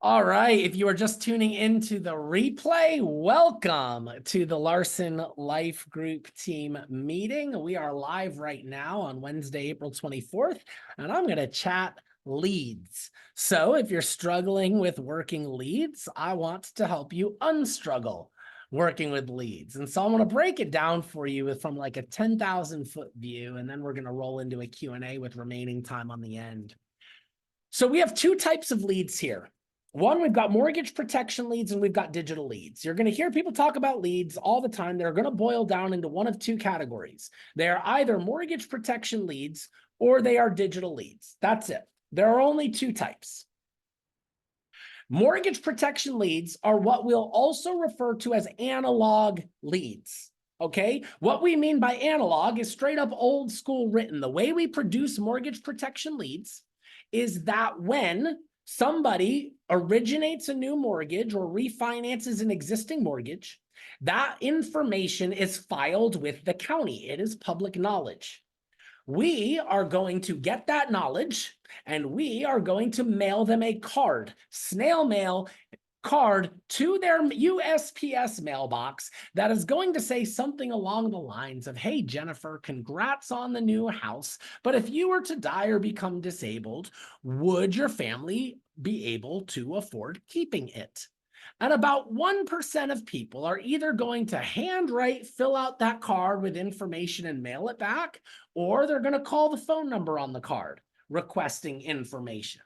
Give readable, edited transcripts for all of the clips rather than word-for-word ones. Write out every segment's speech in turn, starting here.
All right, if you are just tuning into the replay, welcome to the Larson Life Group team meeting. We are live right now on Wednesday, April 24th, and I'm going to chat leads. So if you're struggling with working leads, I want to help you unstruggle working with leads. And so I'm going to break it down for you from like a 10,000 foot view, and then we're going to roll into a Q&A with remaining time on the end. So we have two types of leads here. One, we've got mortgage protection leads and we've got digital leads. You're going to hear people talk about leads all the time. They're going to boil down into one of two categories. They are either mortgage protection leads or they are digital leads. That's it. There are only two types. Mortgage protection leads are what we'll also refer to as analog leads. Okay, what we mean by analog is straight up old school written. The way we produce mortgage protection leads is that when somebody originates a new mortgage or refinances an existing mortgage, that information is filed with the county. It is public knowledge. We are going to get that knowledge and we are going to mail them a card, snail mail card to their USPS mailbox that is going to say something along the lines of, hey, Jennifer, congrats on the new house. But if you were to die or become disabled, would your family be able to afford keeping it? And about 1% of people are either going to handwrite, fill out that card with information and mail it back, or they're going to call the phone number on the card requesting information.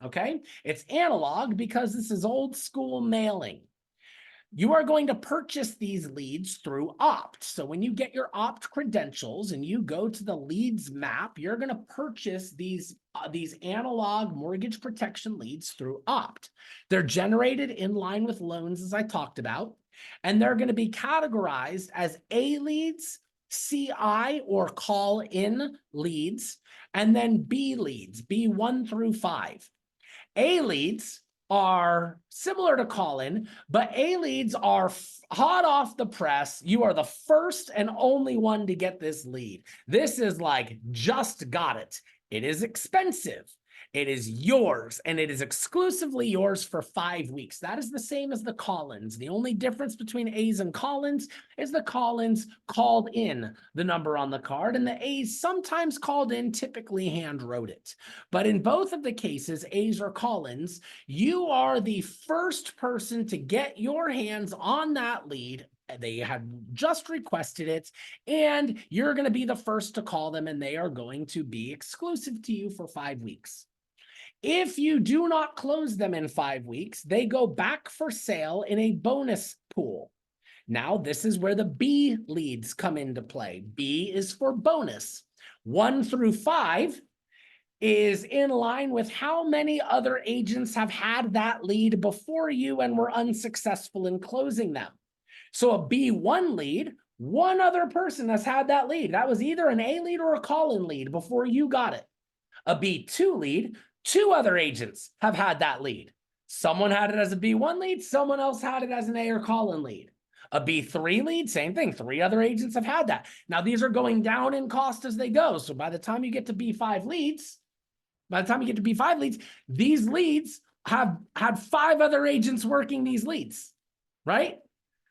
Okay, it's analog because this is old school mailing. You are going to purchase these leads through Opt. So when you get your Opt credentials and you go to the leads map, you're going to purchase these analog mortgage protection leads through Opt. They're generated in line with loans, as I talked about, and they're going to be categorized as A leads, CI or call in leads, and then B leads, B1 through 5. A leads are similar to call-in, but A leads are hot off the press. You are the first and only one to get this lead. This is like, just got it. It is expensive. It is yours, and it is exclusively yours for 5 weeks. That is the same as the call-ins. The only difference between A's and call-ins is the call-ins called in the number on the card, and the A's sometimes called in, typically hand wrote it. But in both of the cases, A's or call-ins, you are the first person to get your hands on that lead. They have just requested it, and you're going to be the first to call them, and they are going to be exclusive to you for 5 weeks. If you do not close them in 5 weeks, they go back for sale in a bonus pool. Now, this is where the B leads come into play. B is for bonus. 1 through 5 is in line with how many other agents have had that lead before you and were unsuccessful in closing them. So a B1 lead, one other person has had that lead. That was either an A lead or a call-in lead before you got it. A B2 lead, 2 other agents have had that lead. Someone had it as a B1 lead, someone else had it as an A or call-in lead. A B3 lead, same thing. 3 other agents have had that. Now, these are going down in cost as they go. So by the time you get to B5 leads, these leads have had 5 other agents working these leads, right?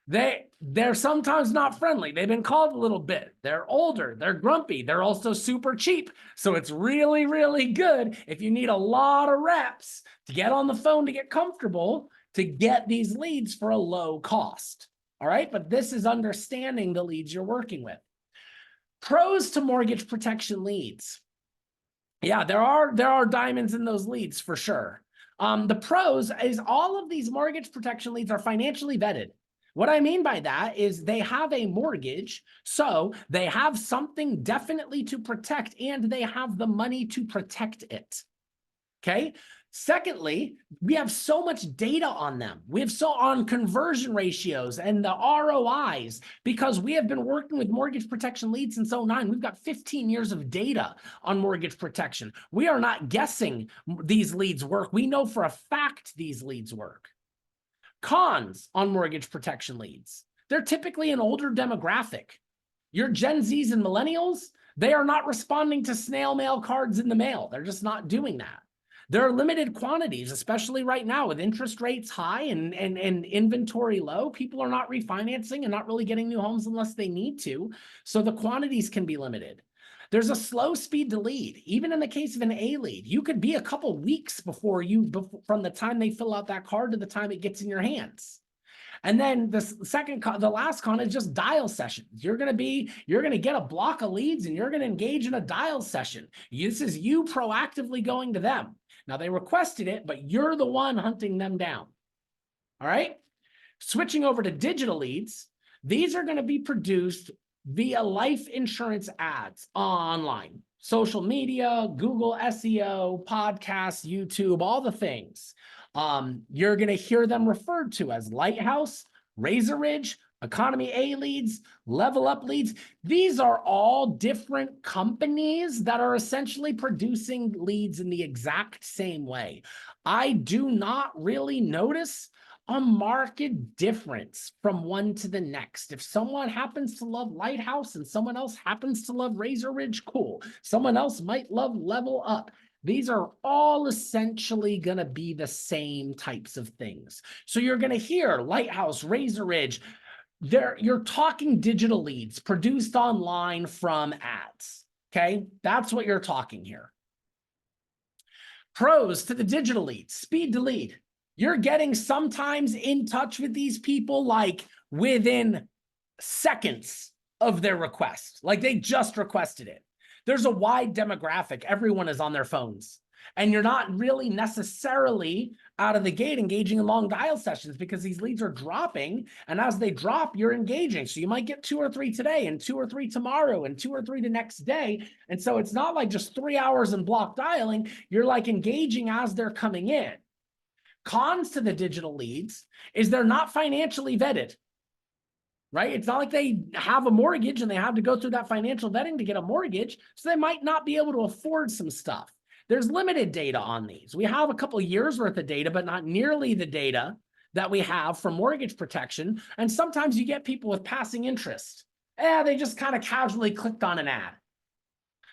They're sometimes not friendly. They've been called a little bit. They're older. They're grumpy. They're also super cheap. So it's really, really good if you need a lot of reps to get on the phone to get comfortable to get these leads for a low cost. All right, but this is understanding the leads you're working with. Pros to mortgage protection leads. Yeah, there are diamonds in those leads for sure. The pros is all of these mortgage protection leads are financially vetted. What I mean by that is they have a mortgage, so they have something definitely to protect, and they have the money to protect it. Okay. Secondly, we have so much data on them. We have on conversion ratios and the ROIs, because we have been working with mortgage protection leads since 2009. We've got 15 years of data on mortgage protection. We are not guessing these leads work. We know for a fact these leads work. Cons on mortgage protection leads. They're typically an older demographic. Your Gen Zs and millennials, they are not responding to snail mail cards in the mail. They're just not doing that. There are limited quantities, especially right now with interest rates high and inventory low. People are not refinancing and not really getting new homes unless they need to. So the quantities can be limited. There's a slow speed to lead. Even in the case of an A lead, you could be a couple weeks before from the time they fill out that card to the time it gets in your hands. And then the last con is just dial sessions. You're going to get a block of leads and you're going to engage in a dial session. This is you proactively going to them. Now they requested it, but you're the one hunting them down. All right. Switching over to digital leads. These are going to be produced via life insurance ads online, social media, Google SEO, podcasts, YouTube, all the things. You're going to hear them referred to as Lighthouse, Razor Ridge, Economy A leads, Level Up leads. These are all different companies that are essentially producing leads in the exact same way. I do not really notice a market difference from one to the next. If someone happens to love Lighthouse and someone else happens to love Razor Ridge, cool. Someone else might love Level Up. These are all essentially going to be the same types of things. So you're going to hear Lighthouse, Razor Ridge. You're talking digital leads produced online from ads. Okay, that's what you're talking here. Pros to the digital leads, speed to lead. You're getting sometimes in touch with these people like within seconds of their request, like they just requested it. There's a wide demographic. Everyone is on their phones. And you're not really necessarily out of the gate engaging in long dial sessions because these leads are dropping. And as they drop, you're engaging. So you might get 2 or 3 today and 2 or 3 tomorrow and 2 or 3 the next day. And so it's not like just 3 hours in block dialing. You're like engaging as they're coming in. Cons to the digital leads is they're not financially vetted, right? It's not like they have a mortgage and they have to go through that financial vetting to get a mortgage. So they might not be able to afford some stuff. There's limited data on these. We have a couple of years worth of data, but not nearly the data that we have for mortgage protection. And sometimes you get people with passing interest. They just kind of casually clicked on an ad.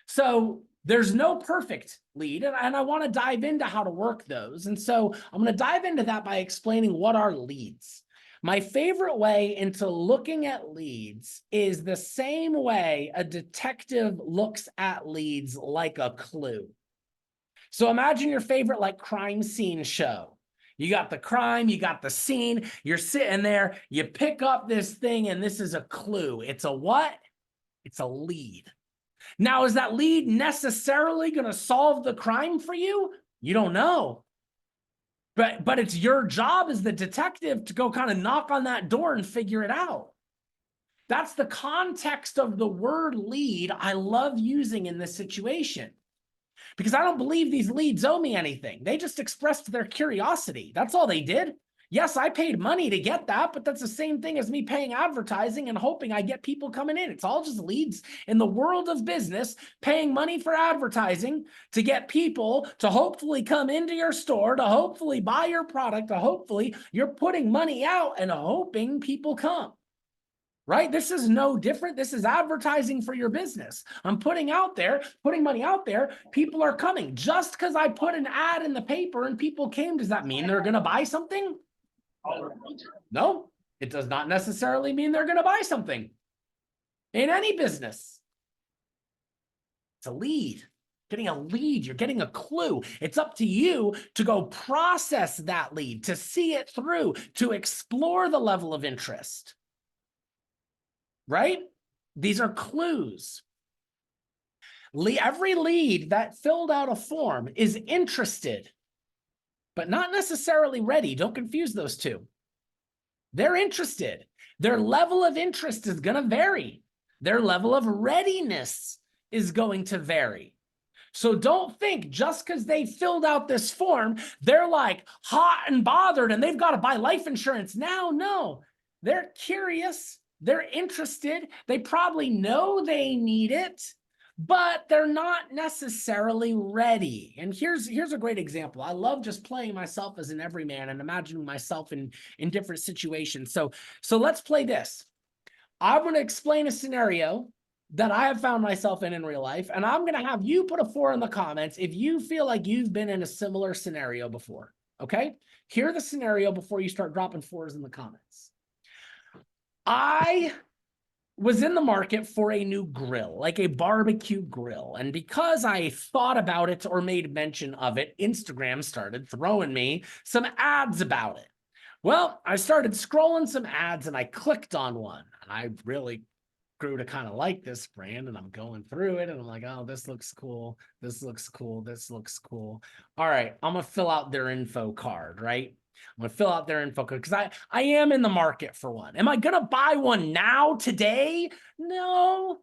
So there's no perfect lead, and I want to dive into how to work those. And so I'm going to dive into that by explaining what are leads. My favorite way into looking at leads is the same way a detective looks at leads, like a clue. So imagine your favorite like crime scene show. You got the crime, you got the scene, you're sitting there, you pick up this thing, and this is a clue. It's a what? It's a lead. Now, is that lead necessarily going to solve the crime for you? You don't know. But it's your job as the detective to go kind of knock on that door and figure it out. That's the context of the word lead I love using in this situation. Because I don't believe these leads owe me anything. They just expressed their curiosity. That's all they did. Yes, I paid money to get that, but that's the same thing as me paying advertising and hoping I get people coming in. It's all just leads in the world of business, paying money for advertising to get people to hopefully come into your store, to hopefully buy your product, to hopefully you're putting money out and hoping people come. Right? This is no different. This is advertising for your business. I'm putting money out there. People are coming. Just because I put an ad in the paper and people came, does that mean they're going to buy something? No, it does not necessarily mean they're going to buy something in any business. It's a lead. Getting a lead, you're getting a clue. It's up to you to go process that lead, to see it through, to explore the level of interest. Right? These are clues. Every lead that filled out a form is interested, but not necessarily ready. Don't confuse those two. They're interested. Their level of interest is going to vary. Their level of readiness is going to vary. So don't think just because they filled out this form, they're like hot and bothered and they've got to buy life insurance now. No, they're curious. They're interested. They probably know they need it, but they're not necessarily ready. And here's a great example. I love just playing myself as an everyman and imagining myself in different situations. So let's play this. I'm going to explain a scenario that I have found myself in real life. And I'm going to have you put a 4 in the comments if you feel like you've been in a similar scenario before. Okay. Hear the scenario before you start dropping 4s in the comments. I was in the market for a new grill, like a barbecue grill. And because I thought about it or made mention of it, Instagram started throwing me some ads about it. Well, I started scrolling some ads and I clicked on one. And I really grew to kind of like this brand, and I'm going through it and I'm like, oh, this looks cool. This looks cool. This looks cool. All right, I'm going to fill out their info card, right? I'm going to fill out their info card because I am in the market for one. Am I going to buy one now, today? No,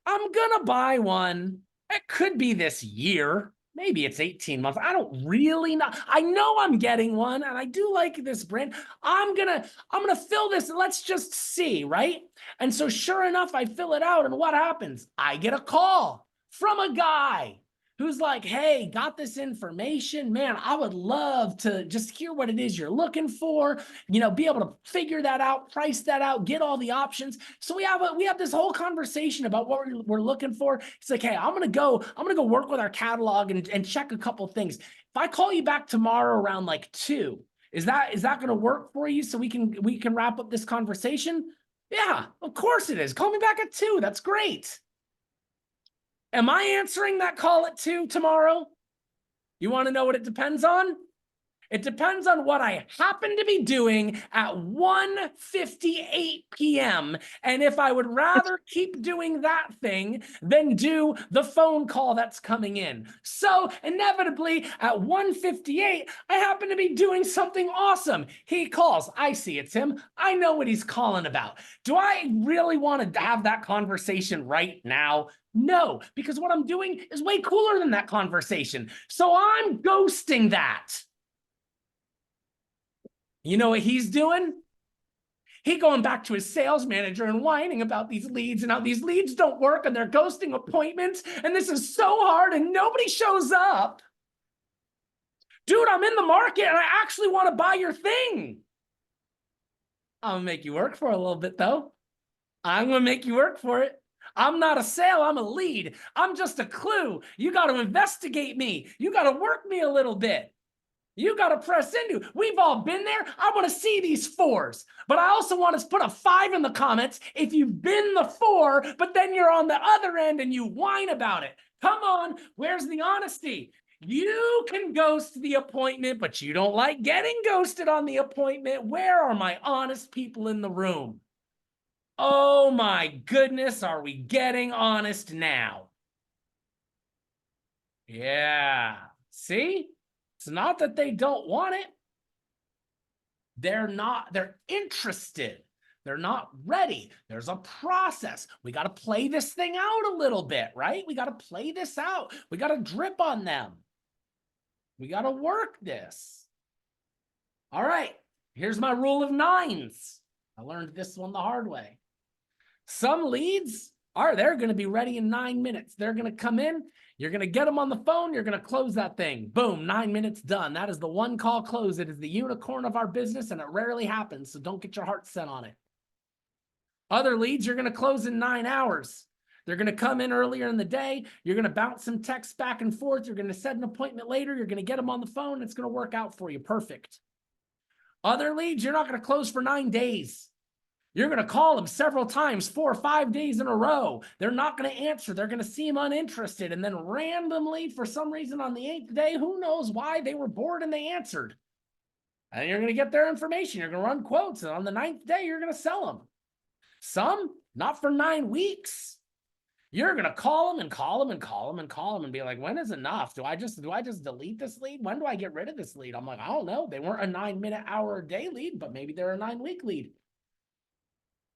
I'm going to buy one. It could be this year. Maybe it's 18 months. I don't really know. I know I'm getting one and I do like this brand. I'm gonna fill this and let's just see, right? And so sure enough, I fill it out and what happens? I get a call from a guy who's like, hey, got this information, man, I would love to just hear what it is you're looking for, you know, be able to figure that out, price that out, get all the options. So we have this whole conversation about what we're looking for. It's like, hey, I'm gonna go work with our catalog and check a couple things. If I call you back tomorrow around like 2, is that gonna work for you so we can wrap up this conversation? Yeah, of course it is. Call me back at 2. That's great. Am I answering that call at 2 tomorrow? You want to know what it depends on? It depends on what I happen to be doing at 1:58 p.m. and if I would rather keep doing that thing than do the phone call that's coming in. So inevitably at 1:58, I happen to be doing something awesome. He calls. I see it's him. I know what he's calling about. Do I really want to have that conversation right now? No, because what I'm doing is way cooler than that conversation. So I'm ghosting that. You know what he's doing? He going back to his sales manager and whining about these leads and how these leads don't work and they're ghosting appointments and this is so hard and nobody shows up. Dude, I'm in the market and I actually want to buy your thing. I'm gonna make you work for it a little bit though. I'm gonna make you work for it. I'm not a sale, I'm a lead. I'm just a clue. You got to investigate me. You got to work me a little bit. You got to press into. We've all been there. I want to see these 4s, but I also want to put a 5 in the comments if you've been the 4, but then you're on the other end and you whine about it. Come on, where's the honesty? You can ghost the appointment, but you don't like getting ghosted on the appointment. Where are my honest people in the room? Oh my goodness, are we getting honest now? Yeah, see? It's not that they don't want it. They're interested. They're not ready. There's a process. We got to play this thing out a little bit, right? We got to play this out. We got to drip on them. We got to work this. All right, here's my rule of 9s. I learned this one the hard way. Some leads they're going to be ready in 9 minutes. They're going to come in. You're going to get them on the phone. You're going to close that thing. Boom, 9 minutes done. That is the one call close. It is the unicorn of our business and it rarely happens. So don't get your heart set on it. Other leads, you're going to close in 9 hours. They're going to come in earlier in the day. You're going to bounce some texts back and forth. You're going to set an appointment later. You're going to get them on the phone. It's going to work out for you. Perfect. Other leads, you're not going to close for 9 days. You're going to call them several times, 4 or 5 days in a row. They're not going to answer. They're going to seem uninterested. And then randomly, for some reason on the 8th day, who knows why, they were bored and they answered. And you're going to get their information. You're going to run quotes. And on the 9th day, you're going to sell them. Some, not for 9 weeks. You're going to call them and call them and call them and call them and be like, when is enough? Do I just delete this lead? When do I get rid of this lead? I'm like, I don't know. They weren't a 9-minute, hour a day lead, but maybe they're a 9-week lead.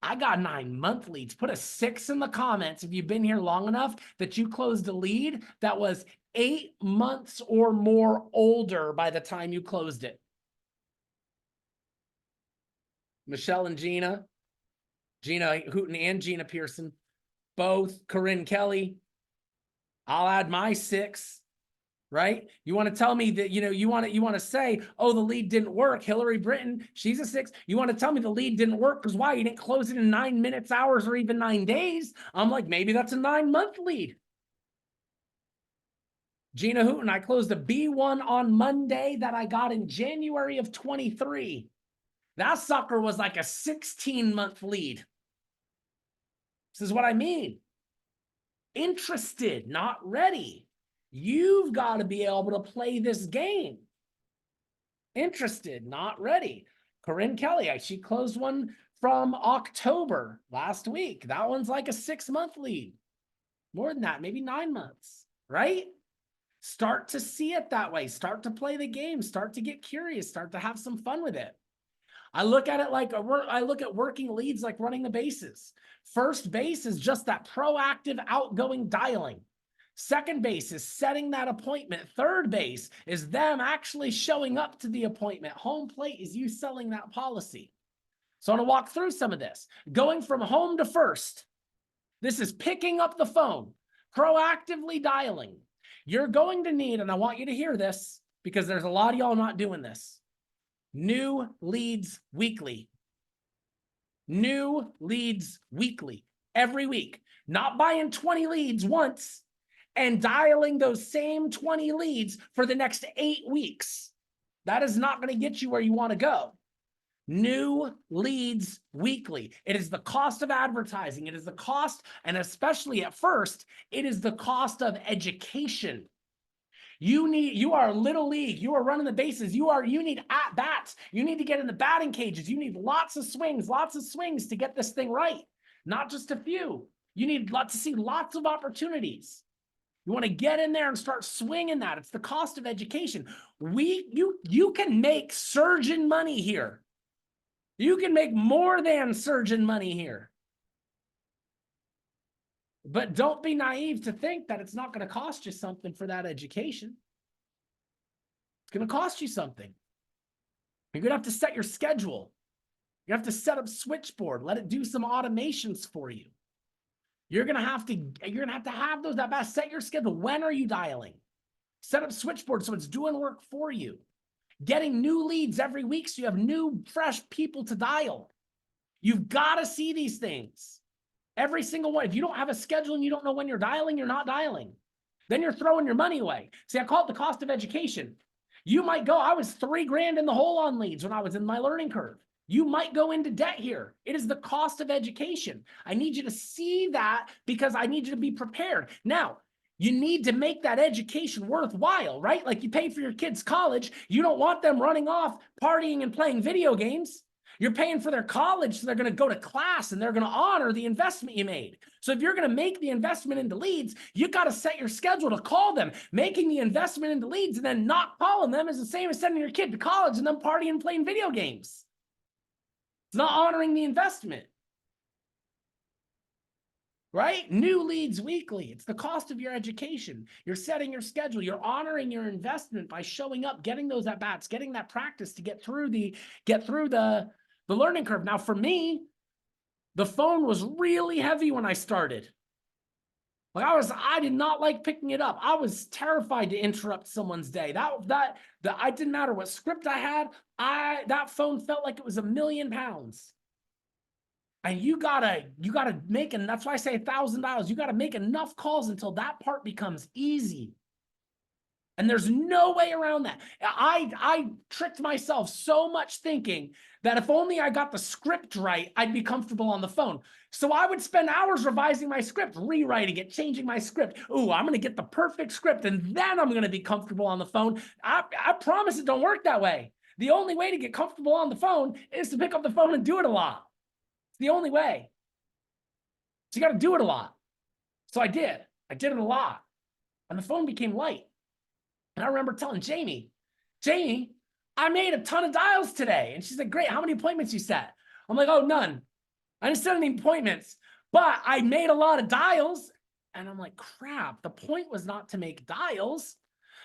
I got 9-month leads. Put a 6 in the comments if you've been here long enough that you closed a lead that was 8 months or more older by the time you closed it. Michelle and Gina Hooten and Gina Pearson, both. Corinne Kelly. I'll add my 6. right? You want to tell me that, you want to say, oh, the lead didn't work. Hillary Britton, she's a 6. You want to tell me the lead didn't work because why? You didn't close it in 9 minutes, hours, or even 9 days. I'm like, maybe that's a 9-month lead. Gina Hooten, I closed a B1 on Monday that I got in January of 23. That sucker was like a 16-month lead. This is what I mean. Interested, not ready. You've got to be able to play this game. Interested, not ready. Corinne Kelly, she closed one from October last week. That one's like a 6-month lead. More than that, maybe 9 months, right? Start to see it that way. Start to play the game. Start to get curious. Start to have some fun with it. I look at it like I look at working leads like running the bases. First base is just that proactive outgoing dialing. Second base is setting that appointment. Third base is them actually showing up to the appointment. Home plate is you selling that policy. So I want to walk through some of this. Going from home to first. This is picking up the phone, proactively dialing. You're going to need, and I want you to hear this because there's a lot of y'all not doing this, new leads weekly. New leads weekly, every week. Not buying 20 leads once and dialing those same 20 leads for the next 8 weeks. That is not going to get you where you want to go. New leads weekly. It is the cost of advertising. It is the cost, and especially at first, it is the cost of education. You are a little league. You are running the bases. You need at bats. You need to get in the batting cages. You need lots of swings to get this thing right. Not just a few. You need to see lots of opportunities. You want to get in there and start swinging that. It's the cost of education. You can make surgeon money here. You can make more than surgeon money here. But don't be naive to think that it's not going to cost you something for that education. It's going to cost you something. You're going to have to set your schedule. You have to set up Switchboard. Let it do some automations for you. You're going to have to have those at best. Set your schedule. When are you dialing? Set up Switchboard so it's doing work for you. Getting new leads every week so you have new, fresh people to dial. You've got to see these things. Every single one. If you don't have a schedule and you don't know when you're dialing, you're not dialing. Then you're throwing your money away. See, I call it the cost of education. You might go, I was $3,000 in the hole on leads when I was in my learning curve. You might go into debt here. It is the cost of education. I need you to see that because I need you to be prepared. Now, you need to make that education worthwhile, right? Like you pay for your kids' college. You don't want them running off, partying and playing video games. You're paying for their college, so they're going to go to class and they're going to honor the investment you made. So if you're going to make the investment into leads, you got to set your schedule to call them. Making the investment into leads and then not calling them is the same as sending your kid to college and then partying and playing video games. It's not honoring the investment. Right? New leads weekly. It's the cost of your education. You're setting your schedule. You're honoring your investment by showing up, getting those at bats, getting that practice to get through the learning curve. Now, for me, the phone was really heavy when I started. Like I did not like picking it up. I was terrified to interrupt someone's day. That I didn't matter what script I had. That phone felt like it was £1,000,000. And you gotta make, and that's why I say $1,000. You gotta make enough calls until that part becomes easy. And there's no way around that. I tricked myself so much thinking that if only I got the script right, I'd be comfortable on the phone. So I would spend hours revising my script, rewriting it, changing my script. Ooh, I'm gonna get the perfect script and then I'm gonna be comfortable on the phone. I promise it don't work that way. The only way to get comfortable on the phone is to pick up the phone and do it a lot. The only way. So you got to do it a lot. So I did it a lot. And the phone became light. And I remember telling Jamie, I made a ton of dials today. And she's like, great, how many appointments you set? I'm like, oh, none. I didn't set any appointments, but I made a lot of dials. And I'm like, crap, the point was not to make dials.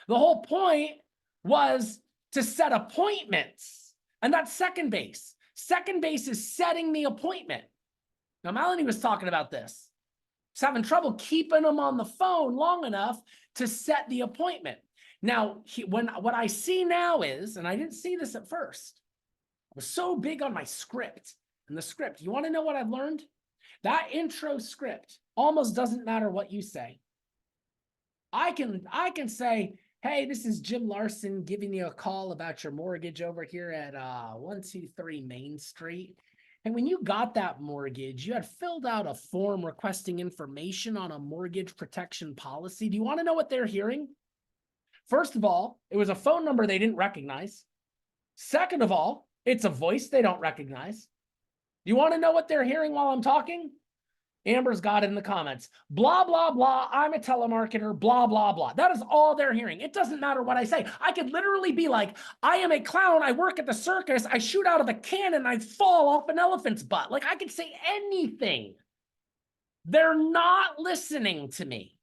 The whole point was to set appointments. And that's second base. Second base is setting the appointment. Now, Melanie was talking about this. She's having trouble keeping them on the phone long enough to set the appointment. Now, what I see now is, and I didn't see this at first, I was so big on my script and the script. You want to know what I've learned? That intro script almost doesn't matter what you say. I can say, hey, this is Jim Larson giving you a call about your mortgage over here at 123 Main Street. And when you got that mortgage, you had filled out a form requesting information on a mortgage protection policy. Do you want to know what they're hearing? First of all, it was a phone number they didn't recognize. Second of all, it's a voice they don't recognize. Do you want to know what they're hearing while I'm talking? Amber's got it in the comments. Blah, blah, blah. I'm a telemarketer, blah, blah, blah. That is all they're hearing. It doesn't matter what I say. I could literally be like, I am a clown. I work at the circus. I shoot out of a cannon. I fall off an elephant's butt. Like, I could say anything. They're not listening to me.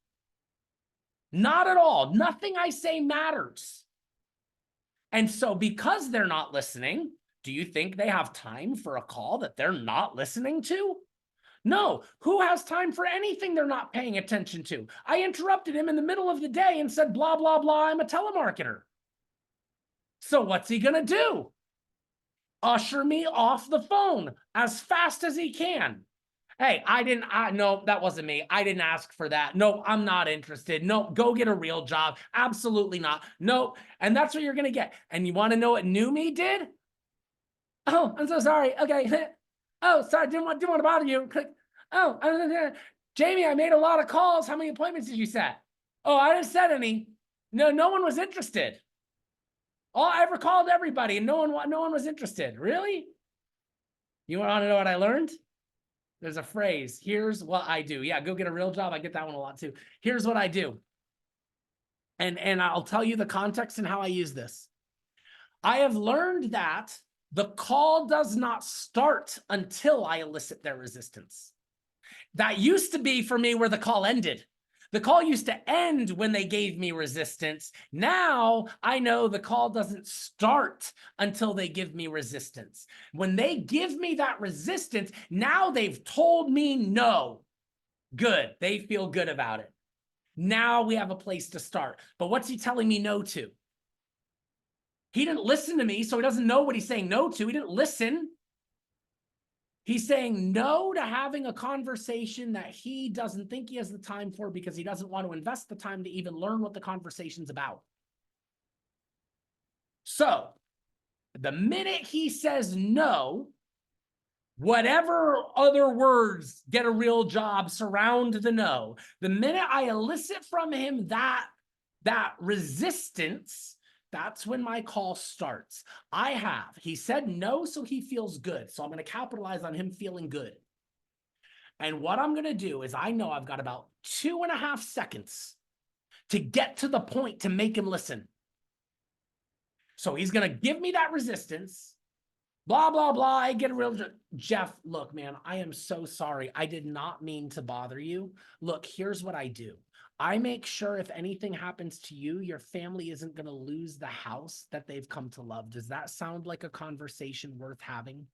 Not at all. Nothing I say matters. And so because they're not listening, do you think they have time for a call that they're not listening to? No. Who has time for anything they're not paying attention to? I interrupted him in the middle of the day and said, blah, blah, blah, I'm a telemarketer. So what's he going to do? Usher me off the phone as fast as he can. Hey, no, that wasn't me. I didn't ask for that. No, I'm not interested. No, go get a real job. Absolutely not. No. And that's what you're going to get. And you want to know what New Me did? Oh, I'm so sorry. Okay. Oh, sorry. Didn't want to bother you. Oh, Jamie, I made a lot of calls. How many appointments did you set? Oh, I didn't set any. No one was interested. Oh, I ever called everybody and no one was interested. Really? You want to know what I learned? There's a phrase. Here's what I do. Yeah, go get a real job. I get that one a lot too. Here's what I do. And I'll tell you the context and how I use this. I have learned that the call does not start until I elicit their resistance. That used to be for me where the call ended. The call used to end when they gave me resistance. Now I know the call doesn't start until they give me resistance. When they give me that resistance, now they've told me no. Good. They feel good about it. Now we have a place to start. But what's he telling me no to? He didn't listen to me, so he doesn't know what he's saying no to. He didn't listen. He's saying no to having a conversation that he doesn't think he has the time for because he doesn't want to invest the time to even learn what the conversation's about. So the minute he says no, whatever other words, get a real job, surround the no, the minute I elicit from him that resistance, that's when my call starts. He said no, so he feels good. So I'm going to capitalize on him feeling good. And what I'm going to do is I know I've got about 2.5 seconds to get to the point to make him listen. So he's going to give me that resistance. Blah, blah, blah. I get a real Jeff, look, man, I am so sorry. I did not mean to bother you. Look, here's what I do. I make sure if anything happens to you, your family isn't going to lose the house that they've come to love. Does that sound like a conversation worth having?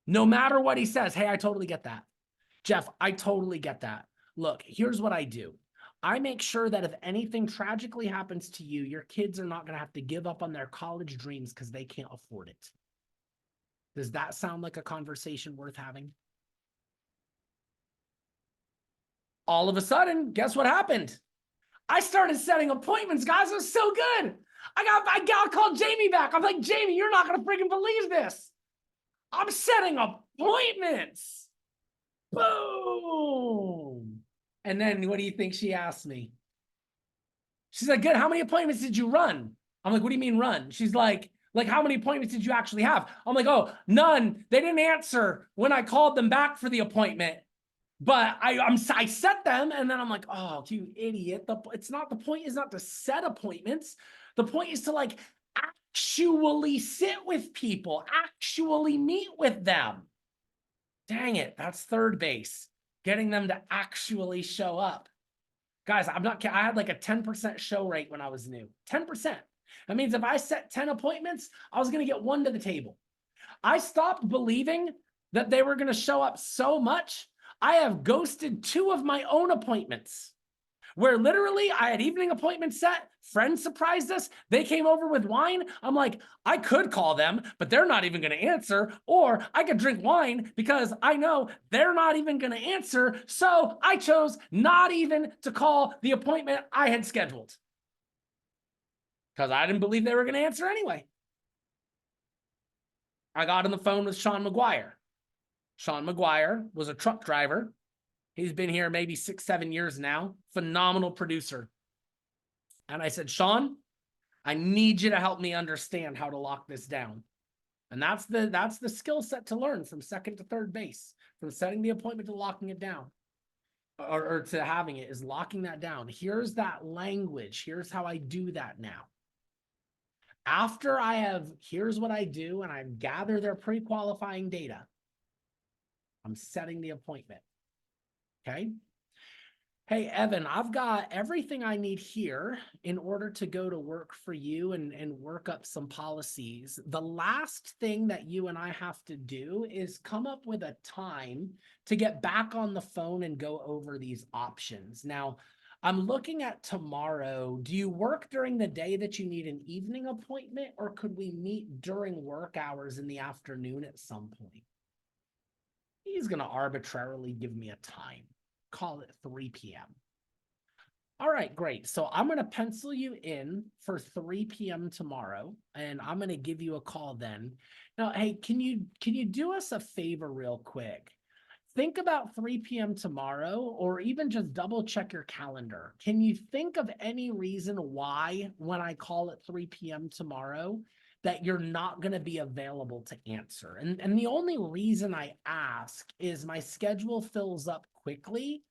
No matter what he says, hey, I totally get that. Jeff, I totally get that. Look, here's what I do. I make sure that if anything tragically happens to you, your kids are not going to have to give up on their college dreams because they can't afford it. Does that sound like a conversation worth having? All of a sudden, guess what happened? I started setting appointments, guys. It was so good. I called Jamie back. I'm like, Jamie, you're not going to freaking believe this. I'm setting appointments. Boom. And then what do you think she asked me? She's like, good. How many appointments did you run? I'm like, what do you mean run? She's like, how many appointments did you actually have? I'm like, oh, none. They didn't answer when I called them back for the appointment. But I set them, and then I'm like, oh, you idiot. The point is not to set appointments. The point is to like actually sit with people, actually meet with them. Dang it, that's third base. Getting them to actually show up. Guys, I'm not kidding. I had like a 10% show rate when I was new. 10%. That means if I set 10 appointments, I was going to get 1 to the table. I stopped believing that they were going to show up so much. I have ghosted 2 of my own appointments where literally I had evening appointment set, friends surprised us, they came over with wine. I'm like, I could call them, but they're not even going to answer, or I could drink wine because I know they're not even going to answer. So I chose not even to call the appointment I had scheduled because I didn't believe they were going to answer anyway. I got on the phone with Sean McGuire. Sean McGuire was a truck driver. He's been here maybe 6-7 years now. Phenomenal producer. And I said, Sean, I need you to help me understand how to lock this down. And that's the skill set to learn from second to third base, from setting the appointment to locking it down, or to having it, is locking that down. Here's that language. Here's how I do that now. After here's what I do, and I gather their pre-qualifying data, I'm setting the appointment. Okay. Hey, Evan, I've got everything I need here in order to go to work for you and work up some policies. The last thing that you and I have to do is come up with a time to get back on the phone and go over these options. Now, I'm looking at tomorrow. Do you work during the day that you need an evening appointment, or could we meet during work hours in the afternoon at some point? He's going to arbitrarily give me a time. Call it 3 p.m. All right, great. So I'm going to pencil you in for 3 p.m. tomorrow, and I'm going to give you a call then. Now, hey, can you do us a favor real quick? Think about 3 p.m. tomorrow, or even just double check your calendar. Can you think of any reason why, when I call at 3 p.m. tomorrow, that you're not going to be available to answer? And the only reason I ask is my schedule fills up quickly,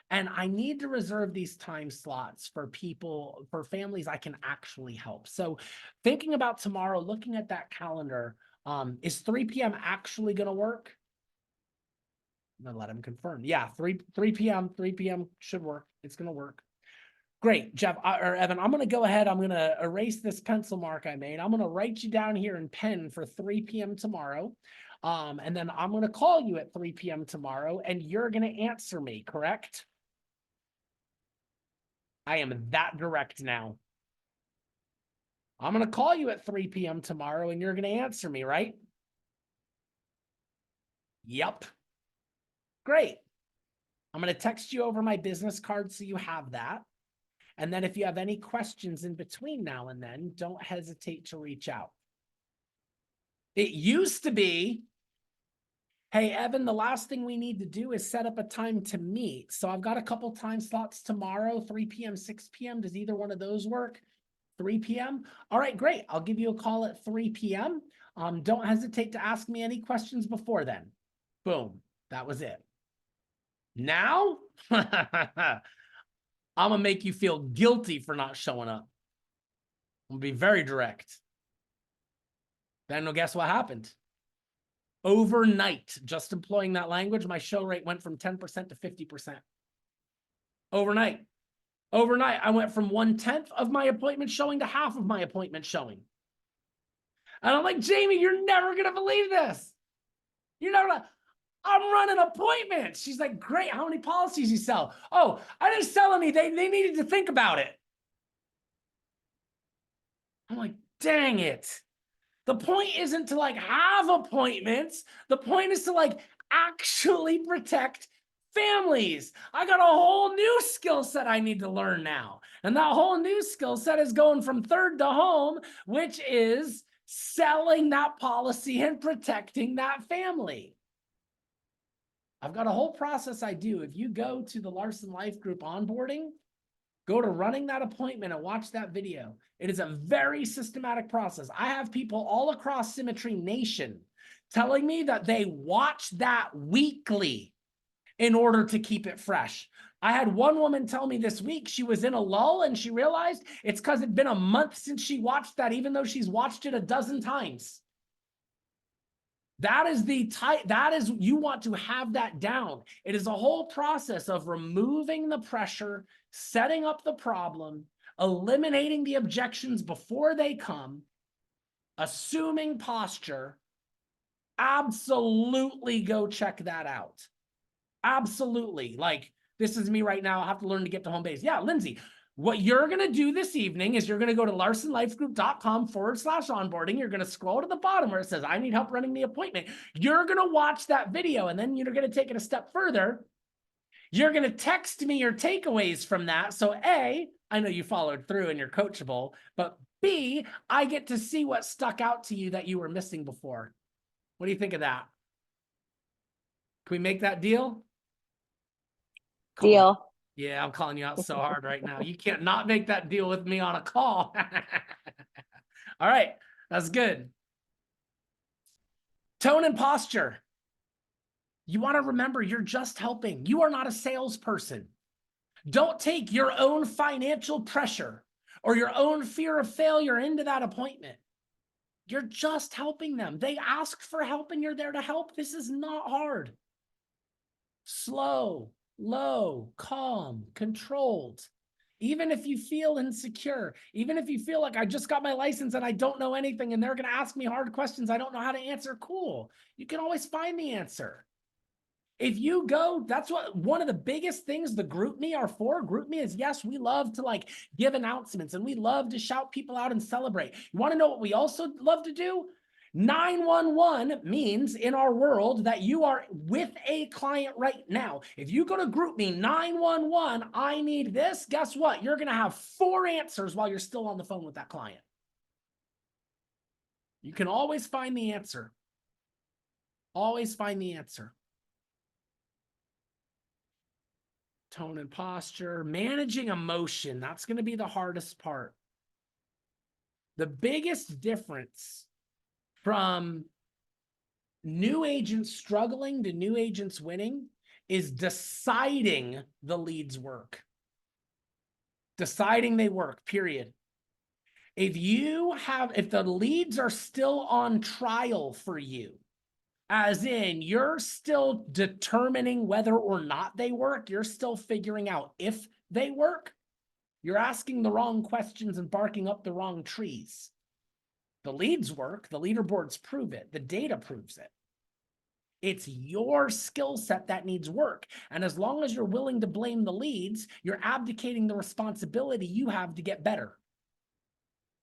and I need to reserve these time slots for people, for families I can actually help. So thinking about tomorrow, looking at that calendar, is 3 p.m. actually going to work? I'm gonna let him confirm. Yeah, 3 p.m. should work. It's gonna work. Great, Jeff, or Evan, I'm gonna go ahead. I'm gonna erase this pencil mark I made. I'm gonna write you down here in pen for 3 p.m. tomorrow. And then I'm gonna call you at 3 p.m. tomorrow, and you're gonna answer me, correct? I am that direct now. I'm gonna call you at 3 p.m. tomorrow, and you're gonna answer me, right? Yep. Great. I'm going to text you over my business card so you have that. And then if you have any questions in between now and then, don't hesitate to reach out. It used to be, hey, Evan, the last thing we need to do is set up a time to meet. So I've got a couple time slots tomorrow, 3 p.m., 6 p.m. Does either one of those work? 3 p.m. All right, great. I'll give you a call at 3 p.m. Don't hesitate to ask me any questions before then. Boom. That was it. Now, I'm going to make you feel guilty for not showing up. I'm going to be very direct. Then guess what happened? Overnight, just employing that language, my show rate went from 10% to 50%. Overnight. Overnight, I went from 1/10 of my appointment showing to half of my appointment showing. And I'm like, Jamie, you're never going to believe this. You're never going to. I'm running appointments. She's like, great. How many policies you sell? Oh, I didn't sell any. They needed to think about it. I'm like, dang it. The point isn't to like have appointments. The point is to like actually protect families. I got a whole new skill set I need to learn now. And that whole new skill set is going from third to home, which is selling that policy and protecting that family. I've got a whole process I do. If you go to the Larson Life Group onboarding, go to running that appointment and watch that video. It is a very systematic process. I have people all across Symmetry Nation telling me that they watch that weekly in order to keep it fresh. I had one woman tell me this week she was in a lull and she realized it's because it'd been a month since she watched that, even though she's watched it a dozen times. That is the type, you want to have that down. It is a whole process of removing the pressure, setting up the problem, eliminating the objections before they come, assuming posture. Absolutely go check that out. Absolutely. Like, This is me right now. I have to learn to get to home base. Yeah, Lindsay, what you're going to do this evening is you're going to go to larsonlifegroup.com/onboarding. You're going to scroll to the bottom where it says, I need help running the appointment. You're going to watch that video, and then you're going to take it a step further. You're going to text me your takeaways from that. So A, I know you followed through and you're coachable, but B, I get to see what stuck out to you that you were missing before. What do you think of that? Can we make that deal? Deal. Yeah, I'm calling you out so hard right now. You can't not make that deal with me on a call. All right, that's good. Tone and posture. You want to remember you're just helping. You are not a salesperson. Don't take your own financial pressure or your own fear of failure into that appointment. You're just helping them. They asked for help and you're there to help. This is not hard. Slow, low, calm, controlled. Even if you feel insecure, even if you feel like I just got my license and I don't know anything and they're going to ask me hard questions I don't know how to answer, cool. You can always find the answer. If you go, that's what one of the biggest things the GroupMe are for. GroupMe is, yes, we love to like give announcements and we love to shout people out and celebrate. You want to know what we also love to do? 911 means in our world that you are with a client right now. If you go to GroupMe 911, I need this, guess what? You're going to have 4 answers while you're still on the phone with that client. You can always find the answer. Always find the answer. Tone and posture, managing emotion. That's going to be the hardest part. The biggest difference from new agents struggling to new agents winning is deciding the leads work. Deciding they work, period. If the leads are still on trial for you, as in, you're still determining whether or not they work. You're still figuring out if they work. You're asking the wrong questions and barking up the wrong trees. The leads work. The leaderboards prove it. The data proves it. It's your skill set that needs work. And as long as you're willing to blame the leads, you're abdicating the responsibility you have to get better.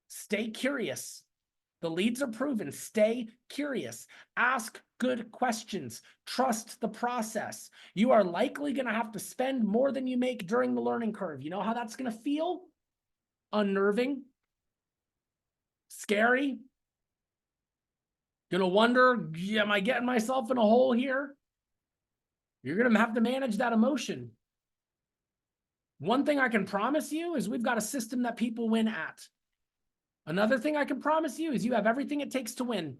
Stay curious. The leads are proven. Stay curious. Ask good questions. Trust the process. You are likely going to have to spend more than you make during the learning curve. You know how that's going to feel? Unnerving. Scary. Going to wonder, am I getting myself in a hole here? You're going to have to manage that emotion. One thing I can promise you is we've got a system that people win at. Another thing I can promise you is you have everything it takes to win.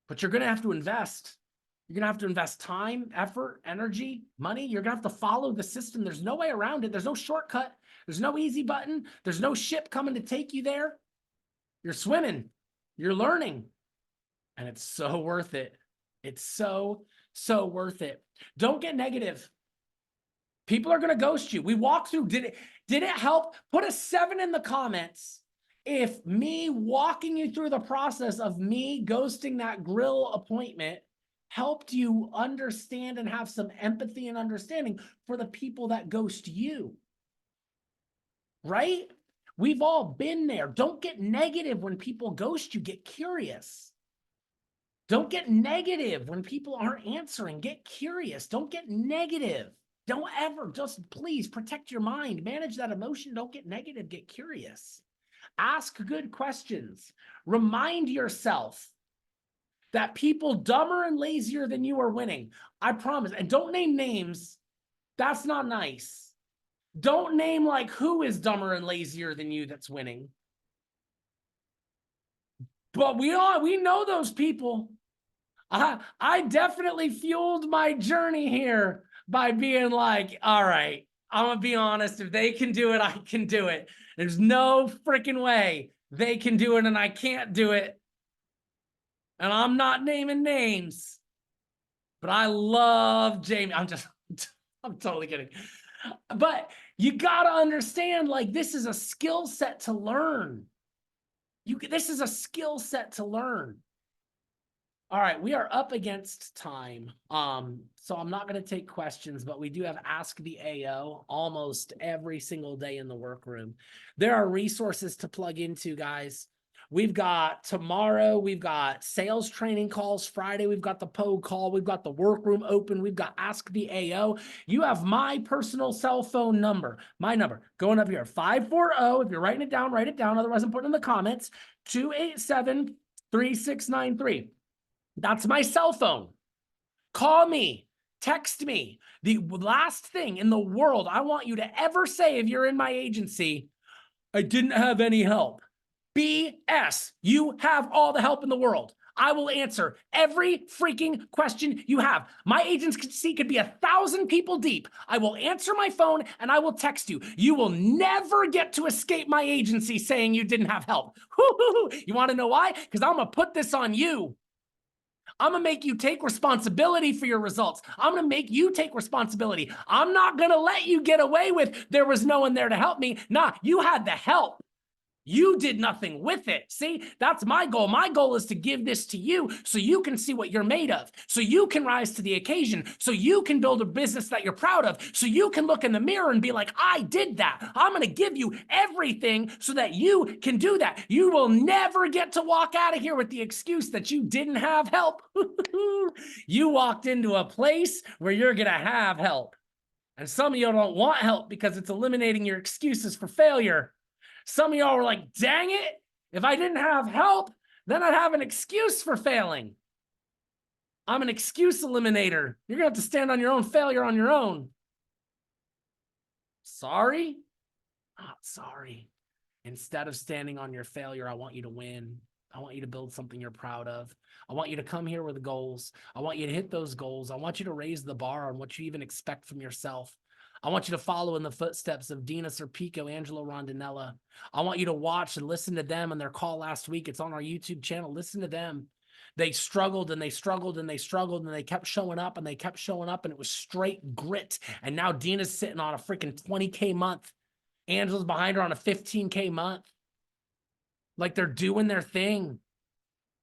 But you're going to have to invest. You're going to have to invest time, effort, energy, money. You're going to have to follow the system. There's no way around it. There's no shortcut. There's no easy button. There's no ship coming to take you there. You're swimming. You're learning. And it's so worth it. It's so worth it. Don't get negative. People are going to ghost you. We walk through, did it help? Put a 7 in the comments if me walking you through the process of me ghosting that grill appointment helped you understand and have some empathy and understanding for the people that ghost you. Right? We've all been there. Don't get negative when people ghost you. Get curious. Don't get negative when people aren't answering. Get curious. Don't get negative. Don't ever, just please protect your mind. Manage that emotion. Don't get negative. Get curious. Ask good questions. Remind yourself that people dumber and lazier than you are winning. I promise. And don't name names. That's not nice. Don't name like who is dumber and lazier than you that's winning. But we know those people. I definitely fueled my journey here by being like, all right, I'm going to be honest. If they can do it, I can do it. There's no freaking way they can do it and I can't do it. And I'm not naming names, but I love Jamie. I'm totally kidding. But you got to understand, like, this is a skill set to learn. This is a skill set to learn. All right, we are up against time. So I'm not going to take questions, but we do have Ask the AO almost every single day in the workroom. There are resources to plug into, guys. We've got tomorrow, we've got sales training calls. Friday, we've got the PO call. We've got the workroom open. We've got Ask the AO. You have my personal cell phone number, my number going up here, 540. If you're writing it down, write it down. Otherwise, I'm putting in the comments, 287-3693. That's my cell phone. Call me, text me. The last thing in the world I want you to ever say if you're in my agency, I didn't have any help. BS. You have all the help in the world. I will answer every freaking question you have. My agency could be 1,000 people deep. I will answer my phone and I will text you. You will never get to escape my agency saying you didn't have help. You want to know why? Because I'm going to put this on you. I'm going to make you take responsibility for your results. I'm going to make you take responsibility. I'm not going to let you get away with there was no one there to help me. Nah, you had the help. You did nothing with it. See, that's my goal. My goal is to give this to you so you can see what you're made of, so you can rise to the occasion, so you can build a business that you're proud of, so you can look in the mirror and be like, I did that. I'm going to give you everything so that you can do that. You will never get to walk out of here with the excuse that you didn't have help. You walked into a place where you're going to have help. And some of you don't want help because it's eliminating your excuses for failure. Some of y'all were like, dang it, if I didn't have help, then I'd have an excuse for failing. I'm an excuse eliminator. You're going to have to stand on your own failure on your own. Sorry? Not sorry. Instead of standing on your failure, I want you to win. I want you to build something you're proud of. I want you to come here with goals. I want you to hit those goals. I want you to raise the bar on what you even expect from yourself. I want you to follow in the footsteps of Dina Serpico, Angelo Rondinella. I want you to watch and listen to them on their call last week. It's on our YouTube channel. Listen to them. They struggled and they struggled and they struggled and they kept showing up and they kept showing up and it was straight grit. And now Dina's sitting on a freaking 20K month. Angela's behind her on a 15K month. Like they're doing their thing.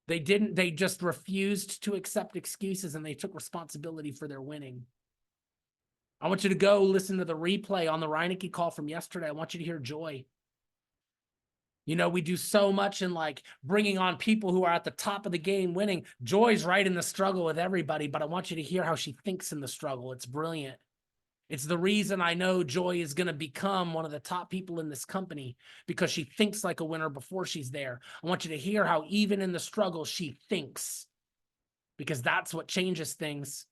They just refused to accept excuses and they took responsibility for their winning. I want you to go listen to the replay on the Reineke call from yesterday. I want you to hear Joy. You know, we do so much in like bringing on people who are at the top of the game winning. Joy's right in the struggle with everybody, but I want you to hear how she thinks in the struggle. It's brilliant. It's the reason I know Joy is going to become one of the top people in this company because she thinks like a winner before she's there. I want you to hear how even in the struggle, she thinks because that's what changes things.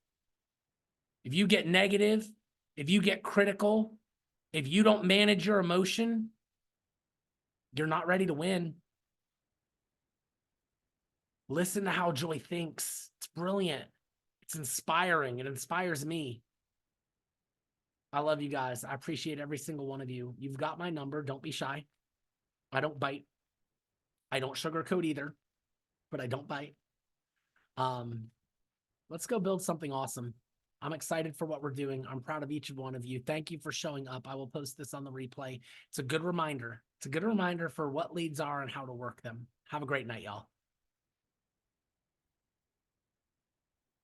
If you get negative, if you get critical, if you don't manage your emotion, you're not ready to win. Listen to how Joy thinks. It's brilliant. It's inspiring. It inspires me. I love you guys. I appreciate every single one of you. You've got my number. Don't be shy. I don't bite. I don't sugarcoat either, but I don't bite. Let's go build something awesome. I'm excited for what we're doing. I'm proud of each one of you. Thank you for showing up. I will post this on the replay. It's a good reminder. It's a good reminder for what leads are and how to work them. Have a great night, y'all.